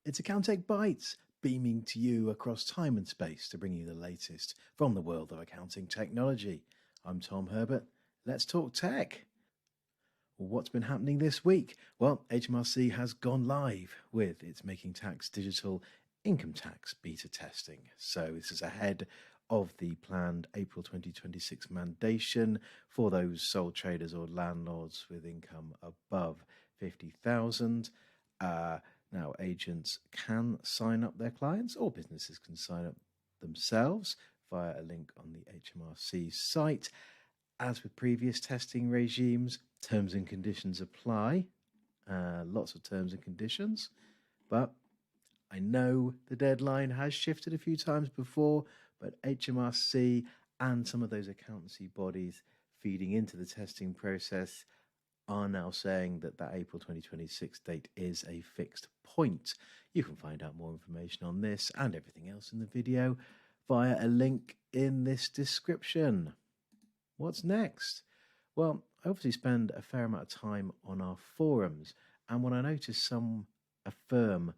It's Accountech Bytes, beaming to you across time and space to bring you the latest from the world of accounting technology. I'm Tom Herbert. Let's talk tech. What's been happening this week? Well, HMRC has gone live with its Making Tax Digital income tax beta testing. So this is ahead of the planned April 2026 mandation for those sole traders or landlords with income above 50,000. Now, agents can sign up their clients, or businesses can sign up themselves via a link on the HMRC site. As with previous testing regimes, terms and conditions apply. Lots of terms and conditions, but I know the deadline has shifted a few times before, but HMRC and some of those accountancy bodies feeding into the testing process are now saying that April 2026 date is a fixed point. You can find out more information on this and everything else in the video via a link in this description. What's next? Well, I obviously spend a fair amount of time on our forums, and when I noticed a firm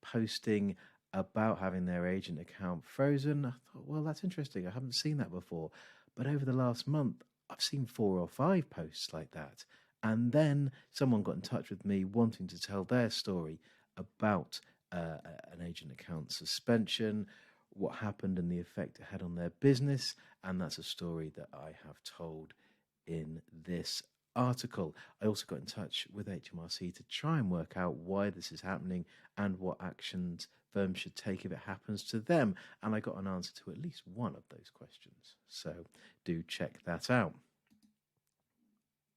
posting about having their agent account frozen, I thought, well, that's interesting. I haven't seen that before. But over the last month, I've seen 4 or 5 posts like that. And then someone got in touch with me wanting to tell their story about an agent account suspension, what happened and the effect it had on their business. And that's a story that I have told in this article. I also got in touch with HMRC to try and work out why this is happening and what actions firms should take if it happens to them. And I got an answer to at least one of those questions. So do check that out.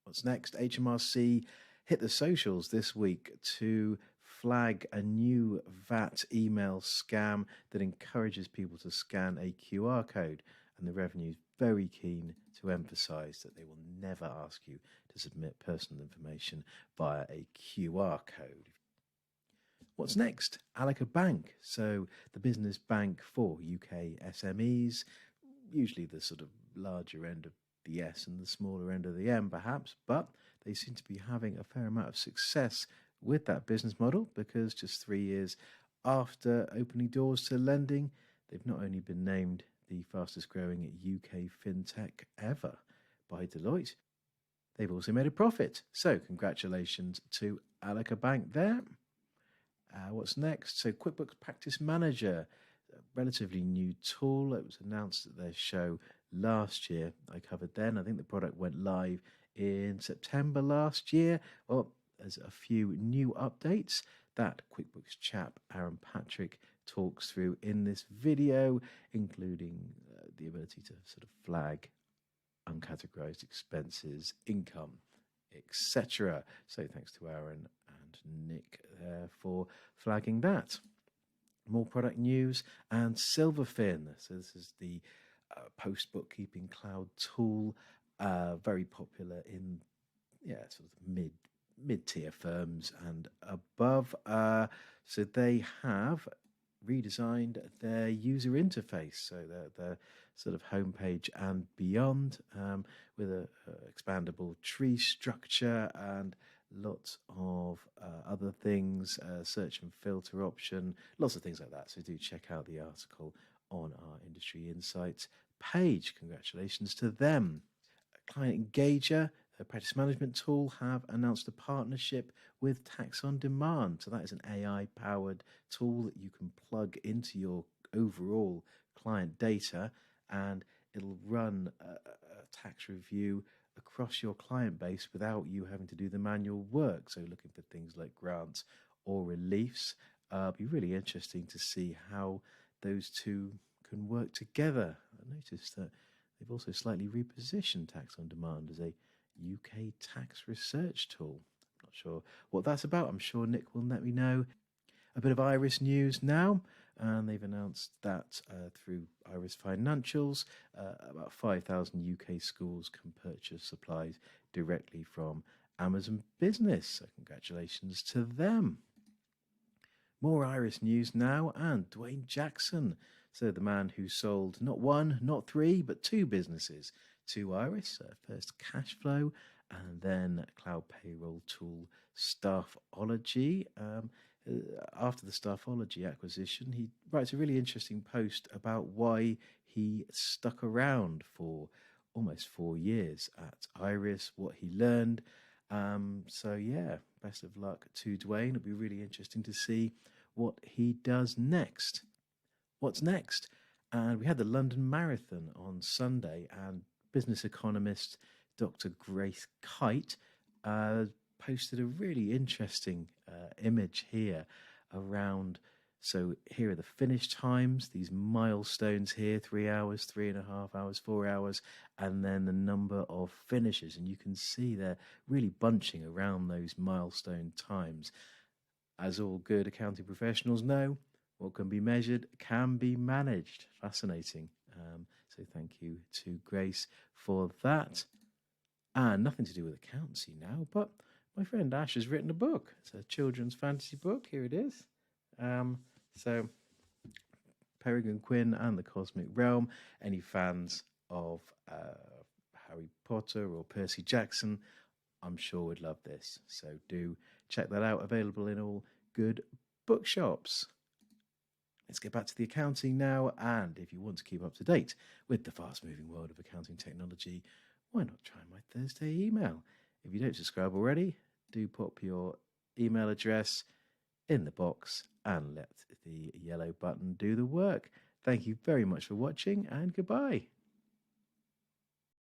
What's next? HMRC hit the socials this week to flag a new VAT email scam that encourages people to scan a QR code. And the Revenue is very keen to emphasise that they will never ask you to submit personal information via a QR code. What's next? Accountech Bank, so the business bank for UK SMEs, usually the sort of larger end of the S and the smaller end of the M perhaps, but they seem to be having a fair amount of success with that business model because just 3 years after opening doors to lending, they've not only been named the fastest growing UK fintech ever by Deloitte, they've also made a profit. So congratulations to Accountech Bank there. What's next? So QuickBooks Practice Manager, a relatively new tool. It was announced at their show last year. I covered then. I think the product went live in September last year. Well, there's a few new updates that QuickBooks chap Aaron Patrick talks through in this video, including the ability to sort of flag uncategorized expenses, income, etc. So thanks to Aaron and Nick there for flagging that. More product news and Silverfin. So this is the post bookkeeping cloud tool, very popular in sort of mid-tier firms and above. So they have redesigned their user interface, so their sort of homepage and beyond, with a expandable tree structure and lots of other things, search and filter option, lots of things like that. So do check out the article on our Industry Insights page. Congratulations to them. Client Engager, a practice management tool, have announced a partnership with Tax on Demand. So that is an AI-powered tool that you can plug into your overall client data, and it'll run a tax review across your client base without you having to do the manual work. So looking for things like grants or reliefs. It'll be really interesting to see how those two can work together. I noticed that they've also slightly repositioned Tax on Demand as a UK tax research tool. I'm not sure what that's about. I'm sure Nick will let me know. A bit of Iris news now, and they've announced that through Iris Financials, about 5,000 UK schools can purchase supplies directly from Amazon Business. So congratulations to them. More Iris news now, and Dwayne Jackson, so the man who sold not 1, not 3, but 2 businesses to Iris. First Cashflow, and then cloud payroll tool Staffology. after the Starphology acquisition, he writes a really interesting post about why he stuck around for almost 4 years at Iris, what he learned. So yeah, best of luck to Dwayne. It'll be really interesting to see what he does next. What's next? And we had the London Marathon on Sunday, and business economist Dr. Grace Kite posted a really interesting image here around. So here are the finish times, these milestones here: 3 hours, 3.5 hours, 4 hours, and then the number of finishes. And you can see they're really bunching around those milestone times. As all good accounting professionals know, what can be measured can be managed. Fascinating. So thank you to Grace for that. And nothing to do with accountancy now, but my friend Ash has written a book. It's a children's fantasy book. Here it is. So Peregrine Quinn and the Cosmic Realm. Any fans of Harry Potter or Percy Jackson, I'm sure would love this. So do check that out. Available in all good bookshops. Let's get back to the accounting now. And if you want to keep up to date with the fast-moving world of accounting technology, why not try my Thursday email? If you don't subscribe already, do pop your email address in the box and let the yellow button do the work. Thank you very much for watching, and goodbye.